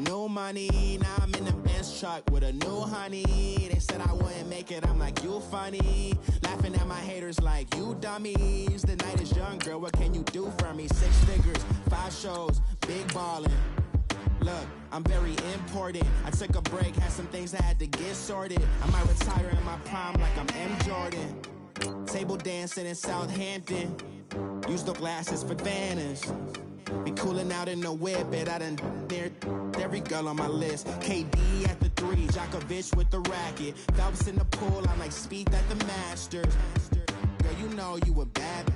New money, now I'm in the Benz truck with a new honey. They said I wouldn't make it, I'm like, you funny. Laughing at my haters like, you dummies. The night is young, girl, what can you do for me? 6 figures, 5 shows, big ballin'. Look, I'm very important. I took a break, had some things I had to get sorted. I might retire in my prime like I'm M. Jordan. Table dancing in Southampton. Use the glasses for Vannas. Be cooling out in the whip, but I done near every girl on my list. KD at the 3, Djokovic with the racket. Phelps in the pool, I'm like Speed at the Masters. Girl, you know you a bad.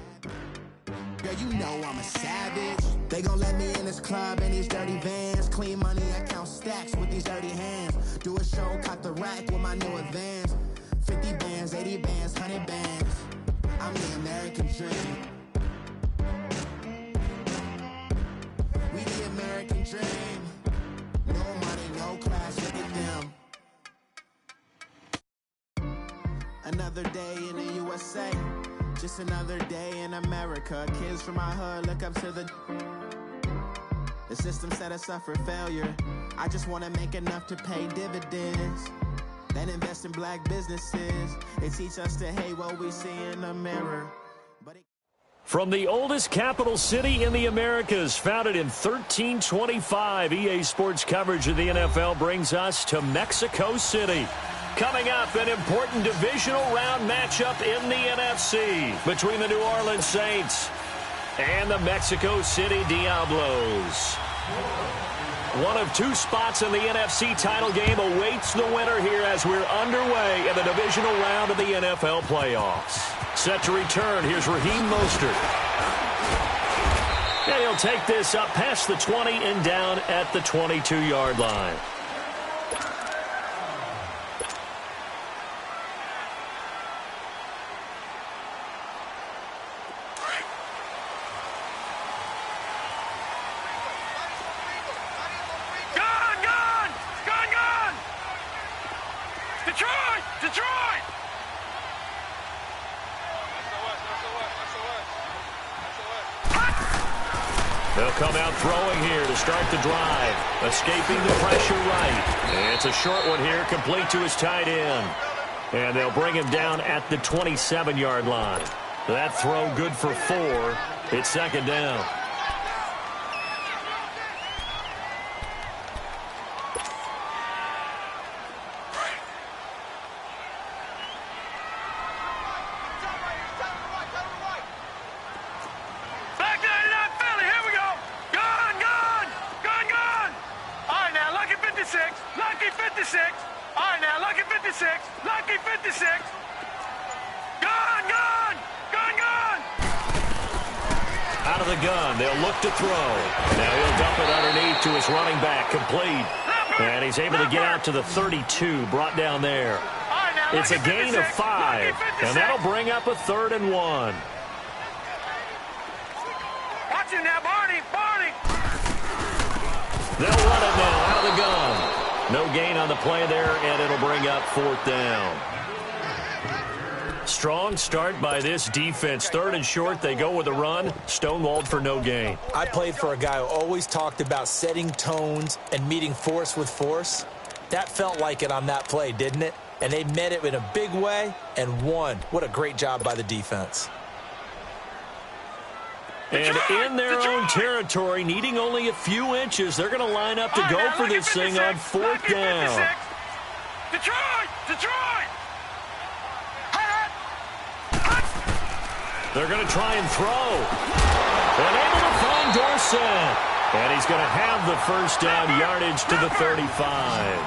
Girl, you know I'm a savage. They gon' let me in this club in these dirty vans. Clean money, I count stacks with these dirty hands. Do a show, caught the rack with my new advance. 50 bands, 80 bands, 100 bands. I'm the American dream. We the American dream. No money, no class, look at them. Another day in the USA. Just another day in America. Kids from my hood look up to the system set us up for failure. I just want to make enough to pay dividends. Then invest in black businesses. They teach us to hate what we see in the mirror. From the oldest capital city in the Americas, founded in 1325, EA Sports coverage of the NFL brings us to Mexico City. Coming up, an important divisional round matchup in the NFC between the New Orleans Saints and the Mexico City Diablos. One of 2 spots in the NFC title game awaits the winner here as we're underway in the divisional round of the NFL playoffs. Set to return, here's Raheem Mostert. And he'll take this up past the 20 and down at the 22-yard line. They'll come out throwing here to start the drive. Escaping the pressure right. It's a short one here, complete to his tight end. And they'll bring him down at the 27-yard line. That throw good for 4. It's second down. Out of the gun, they'll look to throw. Now he'll dump it underneath to his running back, complete. And he's able to get out to the 32, brought down there. It's a gain of 5, and that'll bring up a 3rd and 1. Watch him now, Barney. They'll run it now out of the gun. No gain on the play there, and it'll bring up 4th down. Strong start by this defense. 3rd and short, they go with a run. Stonewalled for no gain. I played for a guy who always talked about setting tones and meeting force with force. That felt like it on that play, didn't it? And they met it in a big way and won. What a great job by the defense. And in their own territory, needing only a few inches, they're going to line up to go for this thing on 4th down. Detroit! They're going to try and throw. And able to find Dorsett. And he's going to have the first down, yardage to the 35.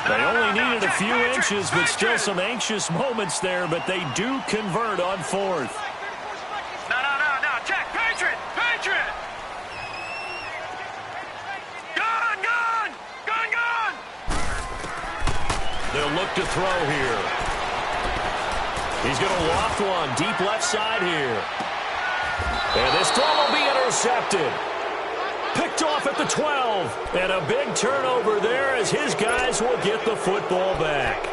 They only needed a few inches, but still some anxious moments there, but they do convert on 4th. No. Check. Patriot. Gun. They'll look to throw here. He's going to loft one deep left side here. And this throw will be intercepted. Picked off at the 12. And a big turnover there as his guys will get the football back.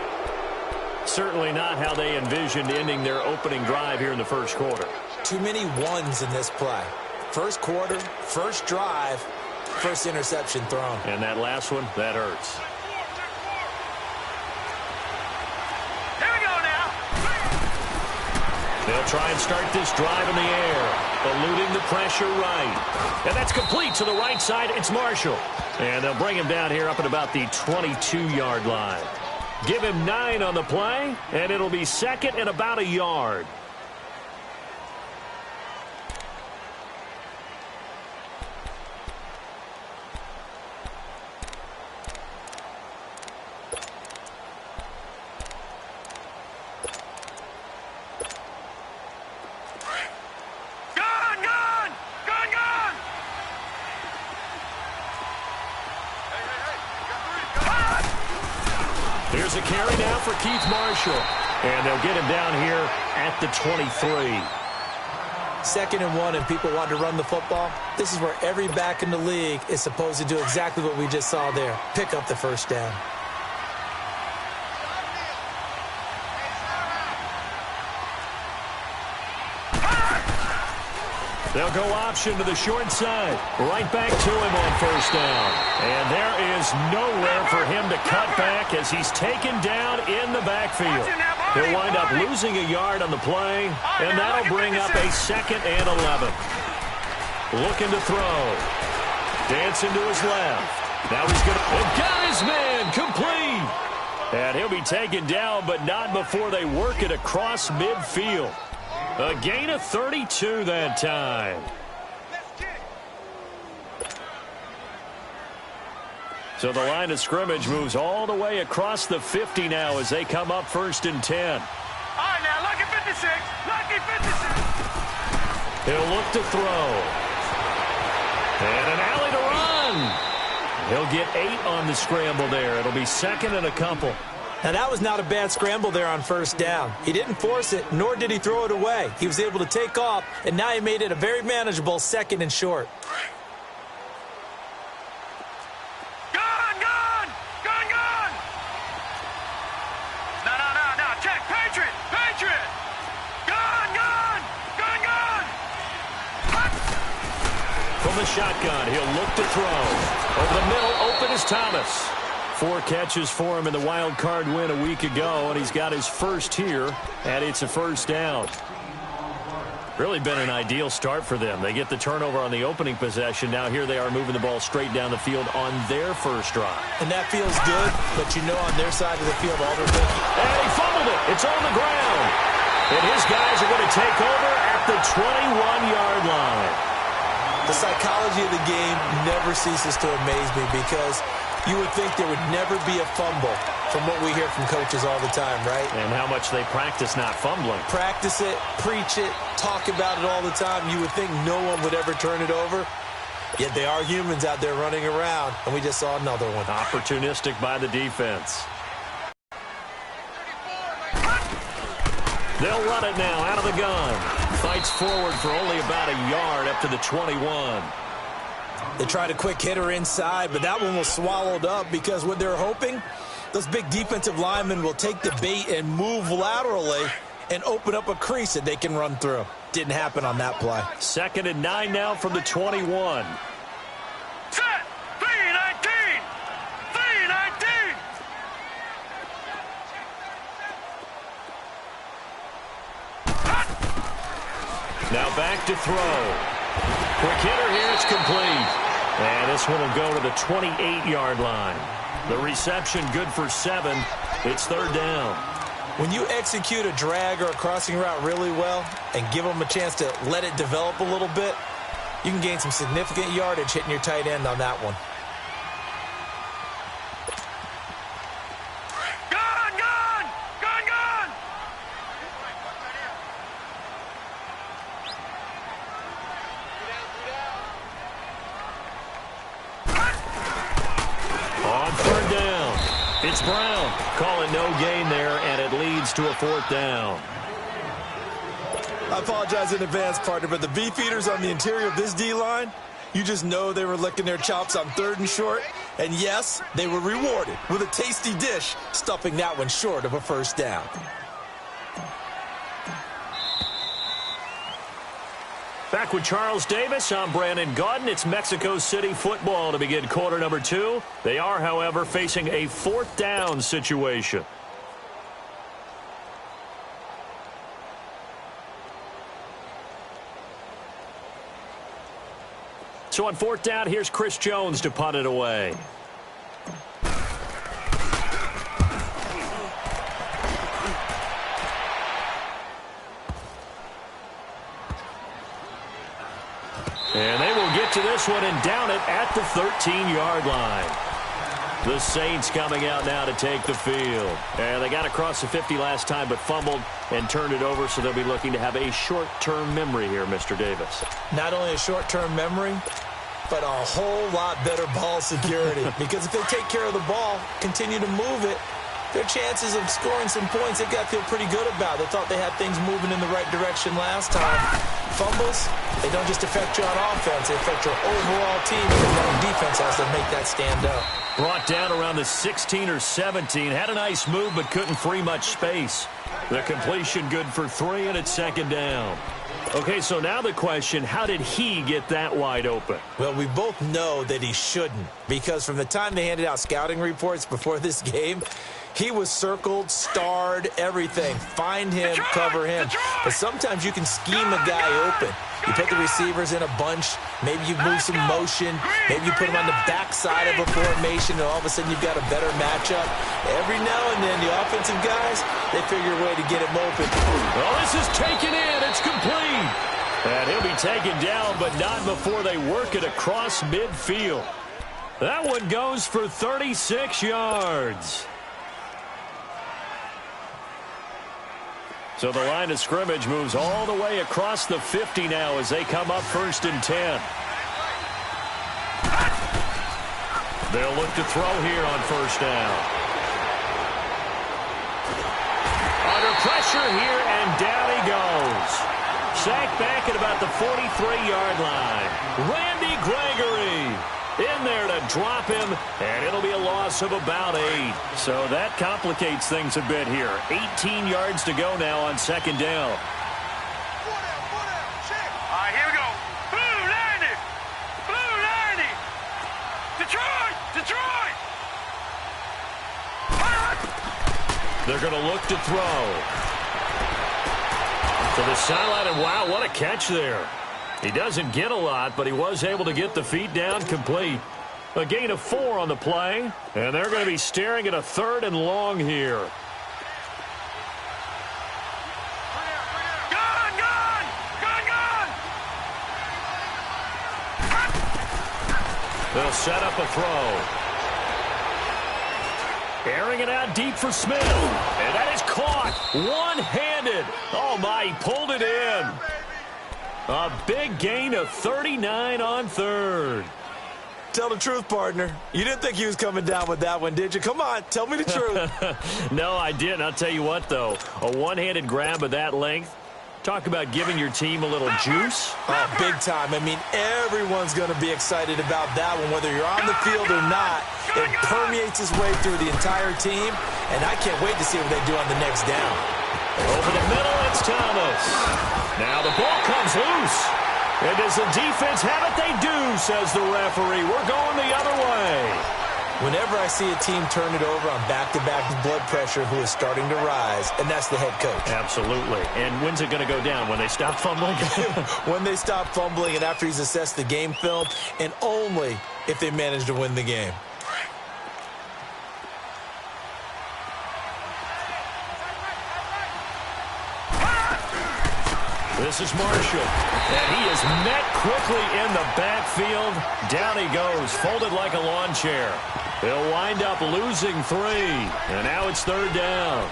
Certainly not how they envisioned ending their opening drive here in the first quarter. Too many ones in this play. First quarter, first drive, first interception thrown. And that last one, that hurts. Here we go now. They'll try and start this drive in the air, eluding the pressure right. And that's complete to the right side. It's Marshall. And they'll bring him down here up at about the 22-yard line. Give him 9 on the play, and it'll be second and about a yard. Here's a carry now for Keith Marshall. And they'll get him down here at the 23. 2nd and 1 and people want to run the football. This is where every back in the league is supposed to do exactly what we just saw there. Pick up the first down. They'll go option to the short side. Right back to him on first down. And there is nowhere for him to cut back as he's taken down in the backfield. He'll wind up losing a yard on the play, and that'll bring up a 2nd and 11. Looking to throw. Dancing to his left. Now he's going to... And got his man complete. And he'll be taken down, but not before they work it across midfield. A gain of 32 that time. So the line of scrimmage moves all the way across the 50 now as they come up 1st and 10. All right, now, lucky 56. Lucky 56. He'll look to throw. And an alley to run. He'll get 8 on the scramble there. It'll be 2nd and a couple. Now, that was not a bad scramble there on first down. He didn't force it, nor did he throw it away. He was able to take off, and now he made it a very manageable 2nd and short. Gun! No. Check. Patriot! Gun! From the shotgun, he'll look to throw. Over the middle, open is Thomas. 4 catches for him in the wild card win a week ago, and he's got his first here, and it's a first down. Really been an ideal start for them. They get the turnover on the opening possession. Now here they are moving the ball straight down the field on their first drive. And that feels good, but you know on their side of the field, all they're thinking. And he fumbled it. It's on the ground. And his guys are going to take over at the 21-yard line. The psychology of the game never ceases to amaze me because you would think there would never be a fumble from what we hear from coaches all the time, right? And how much they practice not fumbling. Practice it, preach it, talk about it all the time. You would think no one would ever turn it over. Yet they are humans out there running around, and we just saw another one. Opportunistic by the defense. They'll run it now out of the gun. Fights forward for only about a yard up to the 21. They tried a quick hitter inside, but that one was swallowed up because what they're hoping, those big defensive linemen will take the bait and move laterally and open up a crease that they can run through. Didn't happen on that play. 2nd and 9 now from the 21. Set! 3-19! 3-19! Now back to throw. Quick hitter here, it's complete. And this one will go to the 28-yard line. The reception good for 7. It's 3rd down. When you execute a drag or a crossing route really well and give them a chance to let it develop a little bit, you can gain some significant yardage hitting your tight end on that one. It's Brown calling no gain there, and it leads to a 4th down. I apologize in advance, partner, but the beefeaters on the interior of this D-line, you just know they were licking their chops on 3rd and short. And yes, they were rewarded with a tasty dish, stuffing that one short of a first down. Back with Charles Davis, I'm Brandon Gaudin. It's Mexico City football to begin quarter number 2. They are, however, facing a 4th down situation. So on 4th down, here's Chris Jones to punt it away. And they will get to this one and down it at the 13-yard line. The Saints coming out now to take the field. And they got across the 50 last time but fumbled and turned it over, so they'll be looking to have a short-term memory here, Mr. Davis. Not only a short-term memory, but a whole lot better ball security. Because if they take care of the ball, continue to move it, their chances of scoring some points, they've got to feel pretty good about. They thought they had things moving in the right direction last time. Fumbles, they don't just affect you on offense, they affect your overall team, because now defense has to make that stand up. Brought down around the 16 or 17. Had a nice move, but couldn't free much space. The completion good for 3, and it's 2nd down. Okay, so now the question, how did he get that wide open? Well, we both know that he shouldn't, because from the time they handed out scouting reports before this game, he was circled, starred, everything. Find him, cover him. But sometimes you can scheme a guy open. You put the receivers in a bunch. Maybe you move some motion. Maybe you put them on the backside of a formation, and all of a sudden you've got a better matchup. Every now and then, the offensive guys, they figure a way to get him open. Well, this is taken in. It's complete. And he'll be taken down, but not before they work it across midfield. That one goes for 36 yards. So the line of scrimmage moves all the way across the 50 now as they come up 1st and 10. They'll look to throw here on 1st down. Under pressure here, and down he goes. Sacked back at about the 43-yard line. Randy Gregory in there to drop him, and it'll be a loss of about 8. So that complicates things a bit here. 18 yards to go now on 2nd down. All right, here we go. Blue 90. Blue 90. Detroit. Detroit. They're going to look to throw. To the sideline, and wow, what a catch there. He doesn't get a lot, but he was able to get the feet down complete. A gain of 4 on the play, and they're going to be staring at a 3rd and long here. Gun, gun, gun, gun. They'll set up a throw. Airing it out deep for Smith, and that is caught one-handed. Oh, my, he pulled it in. A big gain of 39 on 3rd. Tell the truth, partner. You didn't think he was coming down with that one, did you? Come on, tell me the truth. No, I didn't. I'll tell you what, though. A one-handed grab of that length. Talk about giving your team a little juice. Oh, big time. I mean, everyone's going to be excited about that one, whether you're on the field or not. It permeates its way through the entire team, and I can't wait to see what they do on the next down. Over the middle, it's Thomas. Now the ball comes loose. And does the defense have it? They do, says the referee. We're going the other way. Whenever I see a team turn it over on back-to-back blood pressure who is starting to rise, and that's the head coach. Absolutely. And when's it going to go down? When they stop fumbling? When they stop fumbling and after he's assessed the game film, and only if they manage to win the game. This is Marshall, and he is met quickly in the backfield. Down he goes, folded like a lawn chair. He'll wind up losing 3, and now it's 3rd down.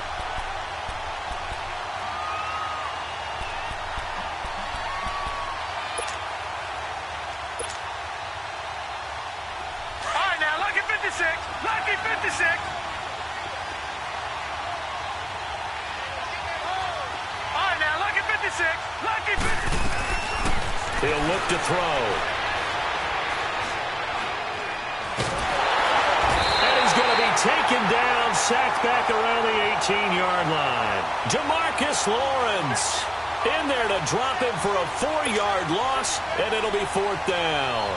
All right, now, lucky 56. Lucky 56. Lucky 56. He'll look to throw. And he's going to be taken down, sacked back around the 18-yard line. Demarcus Lawrence In there to drop him for a 4-yard loss, and it'll be 4th down.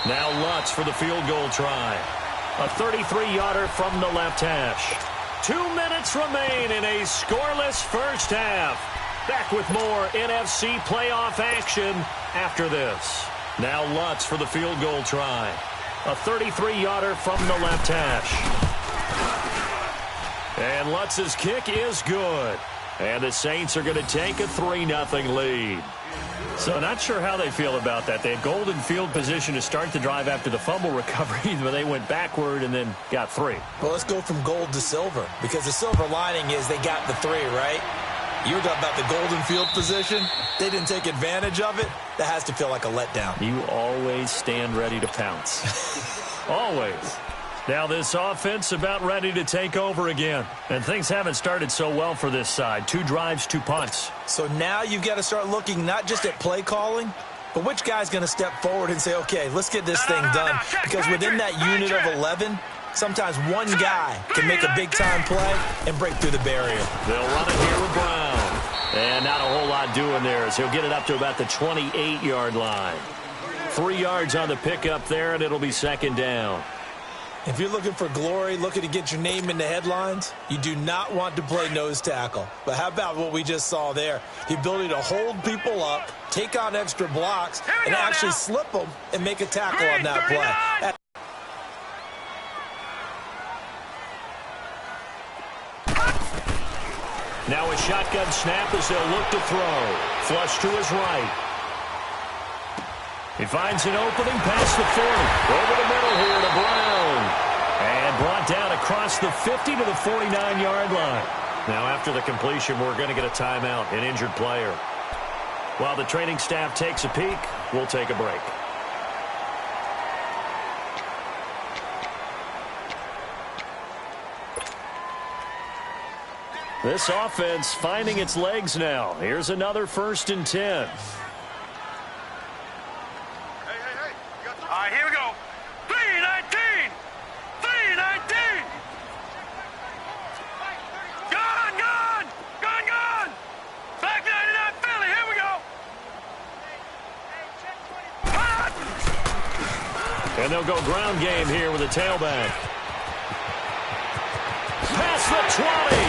Now Lutz for the field goal try. A 33-yarder from the left hash. 2 minutes remain in a scoreless first half. Back with more NFC playoff action after this. Now Lutz for the field goal try. A 33-yarder from the left hash. And Lutz's kick is good. And the Saints are going to take a 3-0 lead. So not sure how they feel about that. They had golden field position to start the drive after the fumble recovery, but they went backward and then got 3. Well, let's go from gold to silver, because the silver lining is they got the 3, right? You were talking about the golden field position. They didn't take advantage of it. That has to feel like a letdown. You always stand ready to pounce. Always. Now this offense about ready to take over again. And things haven't started so well for this side. 2 drives, 2 punts. So now you've got to start looking not just at play calling, but which guy's going to step forward and say, okay, let's get this thing done. Because within that unit of 11, sometimes one guy can make a big-time play and break through the barrier. They'll run it here with Brown. And not a whole lot doing there as he'll get it up to about the 28-yard line. 3 yards on the pickup there, and it'll be 2nd down. If you're looking for glory, looking to get your name in the headlines, you do not want to play nose tackle. But how about what we just saw there? The ability to hold people up, take on extra blocks, and actually slip them and make a tackle on that play. Now a shotgun snap as they'll look to throw. Flush to his right. He finds an opening past the 40. Over the middle here to Brown. And brought down across the 50 to the 49-yard line. Now after the completion, we're going to get a timeout, an injured player. While the training staff takes a peek, we'll take a break. This offense finding its legs now. Here's another 1st and 10. All right, here we go. 3-19. 3-19. Gone. Back 99 Philly. Here we go. And they'll go ground game here with a tailback. Past the 20.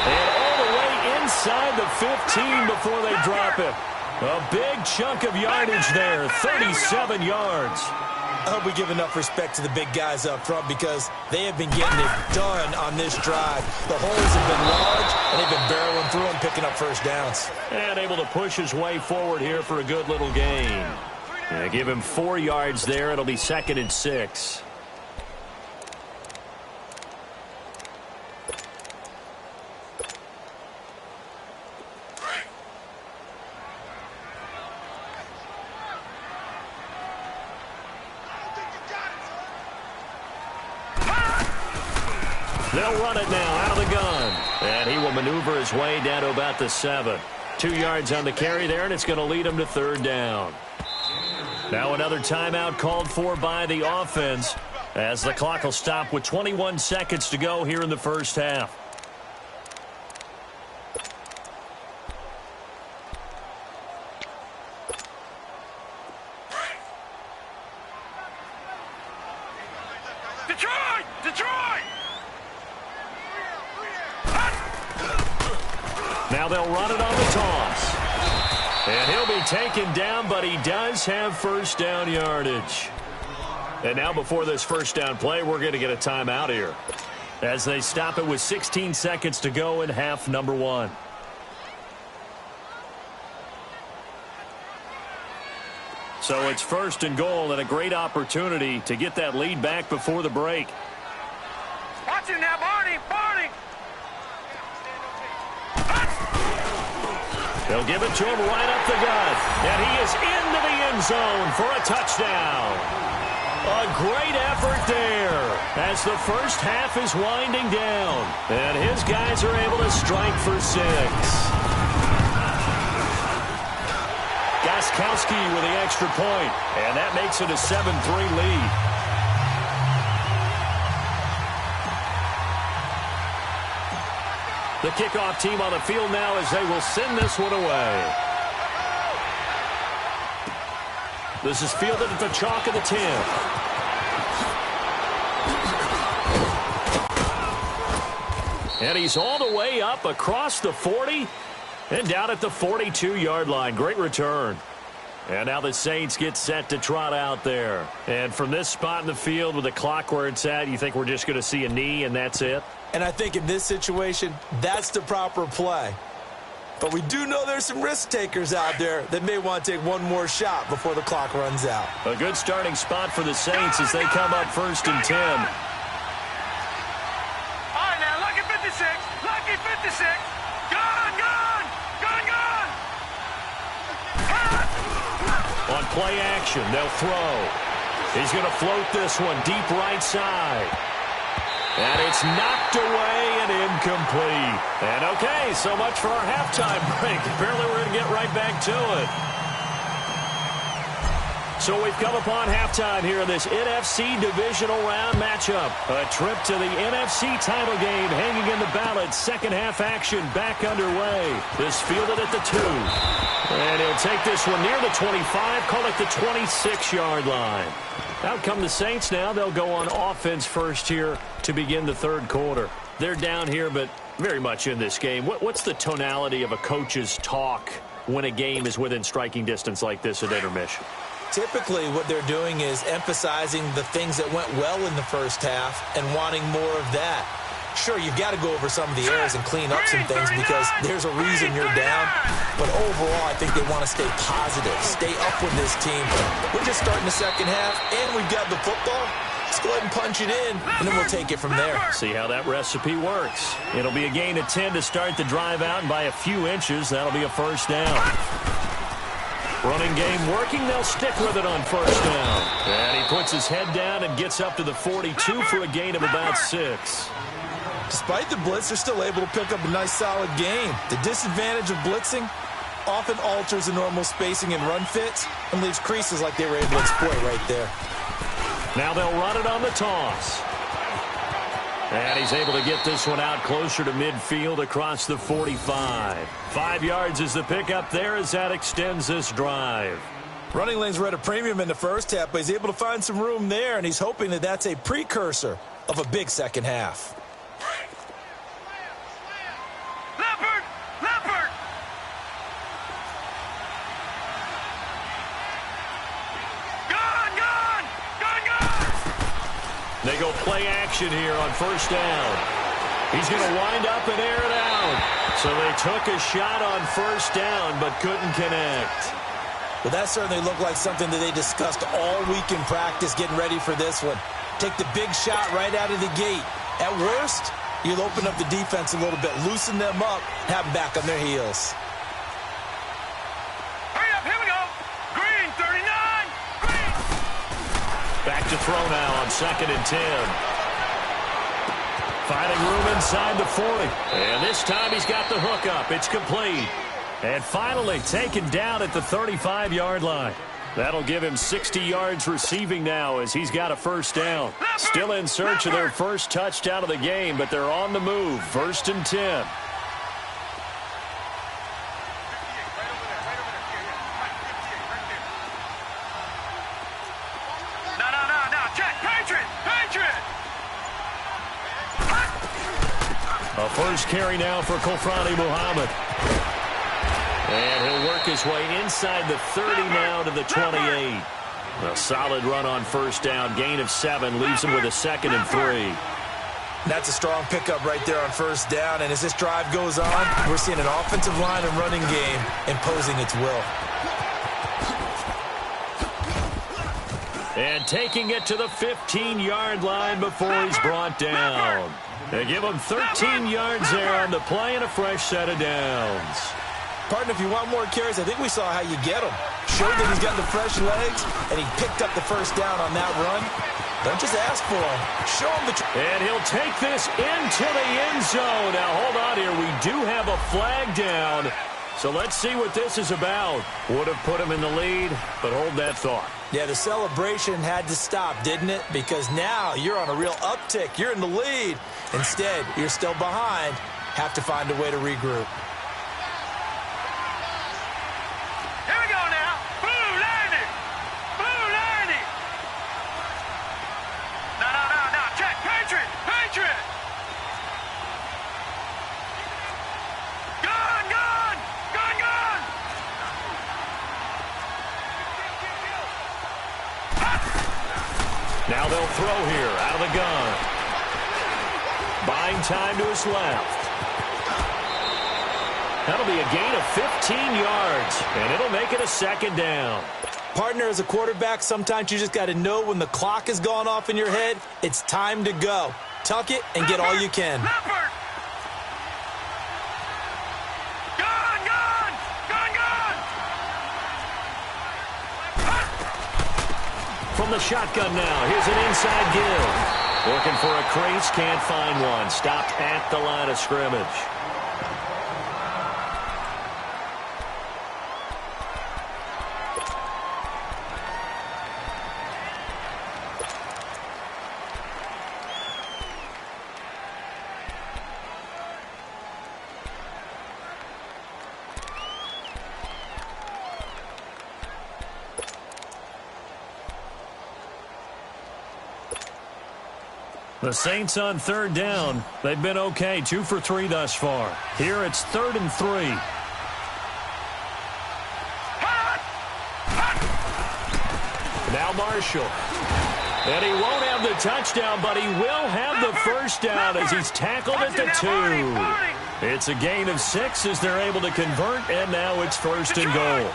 And all the way inside the 15 before they drop it. A big chunk of yardage there, 37 yards. I hope we give enough respect to the big guys up front because they have been getting it done on this drive. The holes have been large, and they've been barreling through them, picking up first downs. And able to push his way forward here for a good little gain. And give him 4 yards there. It'll be 2nd and 6. They'll run it now out of the gun. And he will maneuver his way down to about the 7. 2 yards on the carry there, and it's going to lead him to 3rd down. Now another timeout called for by the offense as the clock will stop with 21 seconds to go here in the first half. Detroit! Now they'll run it on the toss. And he'll be taken down, but he does have first down yardage. And now before this first down play, we're going to get a timeout here as they stop it with 16 seconds to go in half number 1. So it's 1st and goal and a great opportunity to get that lead back before the break. Watch it now, Barney! They'll give it to him right up the gut. And he is into the end zone for a touchdown. A great effort there as the first half is winding down. And his guys are able to strike for 6. Gostkowski with the extra point. And that makes it a 7-3 lead. The kickoff team on the field now as they will send this one away. This is fielded at the chalk of the 10. And he's all the way up across the 40 and down at the 42-yard line. Great return. And now the Saints get set to trot out there. And from this spot in the field with the clock where it's at, you think we're just going to see a knee and that's it? And I think in this situation, that's the proper play. But we do know there's some risk takers out there that may want to take one more shot before the clock runs out. A good starting spot for the Saints as they come up 1st and 10. All right, now, lucky 56. Lucky 56. Gone. On play action, they'll throw. He's going to float this one deep right side. And it's knocked away and incomplete. And okay, so much for our halftime break. Apparently we're going to get right back to it. So we've come upon halftime here in this NFC divisional round matchup. A trip to the NFC title game hanging in the balance. Second half action back underway. This fielded at the 2. And he'll take this one near the 25, call it the 26-yard line. Out come the Saints now. They'll go on offense first here to begin the third quarter. They're down here, but very much in this game. What's the tonality of a coach's talk when a game is within striking distance like this at intermission? Typically, what they're doing is emphasizing the things that went well in the first half and wanting more of that. Sure, you've got to go over some of the errors and clean up some things because there's a reason you're down. But overall, I think they want to stay positive, stay up with this team. We're just starting the second half, and we've got the football. Let's go ahead and punch it in, and then we'll take it from there. See how that recipe works. It'll be a gain of 10 to start the drive out, and by a few inches, that'll be a first down. Running game working. They'll stick with it on first down. And he puts his head down and gets up to the 42 for a gain of about 6. Despite the blitz, they're still able to pick up a nice, solid game. The disadvantage of blitzing often alters the normal spacing and run fits and leaves creases like they were able to exploit right there. Now they'll run it on the toss. And he's able to get this one out closer to midfield across the 45. 5 yards is the pickup there as that extends this drive. Running lanes were at a premium in the first half, but he's able to find some room there, and he's hoping that that's a precursor of a big second half. They go play action here on first down. He's going to wind up and air it out. So they took a shot on first down but couldn't connect. Well, that certainly looked like something that they discussed all week in practice getting ready for this one. Take the big shot right out of the gate. At worst, you'll open up the defense a little bit, loosen them up, have them back on their heels. Hurry up, here we go. Green, 39. Green. Back to throw now on 2nd and 10. Finding room inside the 40. And this time he's got the hook up. It's complete. And finally taken down at the 35-yard line. That'll give him 60 yards receiving now as he's got a first down. Still in search of their first touchdown of the game, but they're on the move. 1st and 10. A first carry now for Kofrani Muhammad. And he'll work his way inside the 30 now to the 28. A solid run on first down. Gain of 7 leaves him with a 2nd and 3. That's a strong pickup right there on first down. And as this drive goes on, we're seeing an offensive line and running game imposing its will. And taking it to the 15-yard line before he's brought down. They give him 13 yards there on the play and a fresh set of downs. Partner, if you want more carries, I think we saw how you get them. Showed that he's got the fresh legs, and he picked up the first down on that run. Don't just ask for him. Show him the... And he'll take this into the end zone. Now, hold on here. We do have a flag down. So let's see what this is about. Would have put him in the lead, but hold that thought. Yeah, the celebration had to stop, didn't it? Because now you're on a real uptick. You're in the lead. Instead, you're still behind. have to find a way to regroup. Here we go now. Blue Landy. Blue Landy. No. Check. Patriot. Patriot. Gun. Now they'll throw here out of the gun. Buying time to his left. That'll be a gain of 15 yards, and it'll make it a second down. Partner, as a quarterback, sometimes you just got to know when the clock has gone off in your head, it's time to go. Tuck it and get all you can. Leopard. From the shotgun now, here's an inside give. Looking for a crease, can't find one. Stopped at the line of scrimmage. The Saints on third down. They've been okay, 2 for 3 thus far. Here it's 3rd and 3. Now Marshall. And he won't have the touchdown, but he will have the first down as he's tackled at the 2. It's a gain of 6 as they're able to convert, and now it's 1st and goal.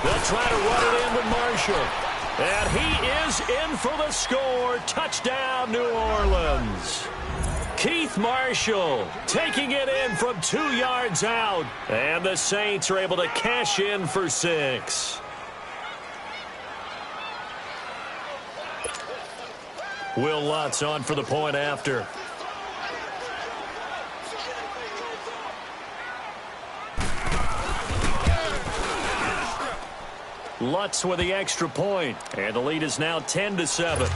They'll try to run it in with Marshall. And he is in for the score. Touchdown, New Orleans. Keith Marshall taking it in from 2 yards out. And the Saints are able to cash in for 6. Will Lutz on for the point after. Lutz with the extra point, and the lead is now 10-7.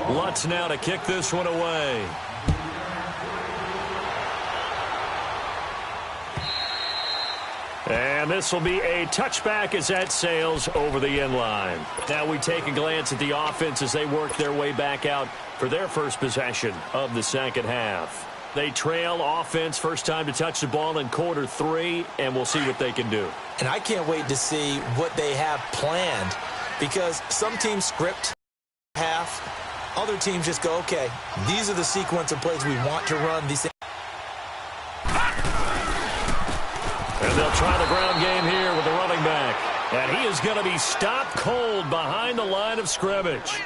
Lutz now to kick this one away. And this will be a touchback as that sails over the end line. Now we take a glance at the offense as they work their way back out for their first possession of the second half. They trail offense first time to touch the ball in quarter 3, and we'll see what they can do. And I can't wait to see what they have planned, because some teams script half, other teams just go, okay, these are the sequence of plays we want to run. These things. And they'll try the ground game here with the running back. And he is going to be stopped cold behind the line of scrimmage.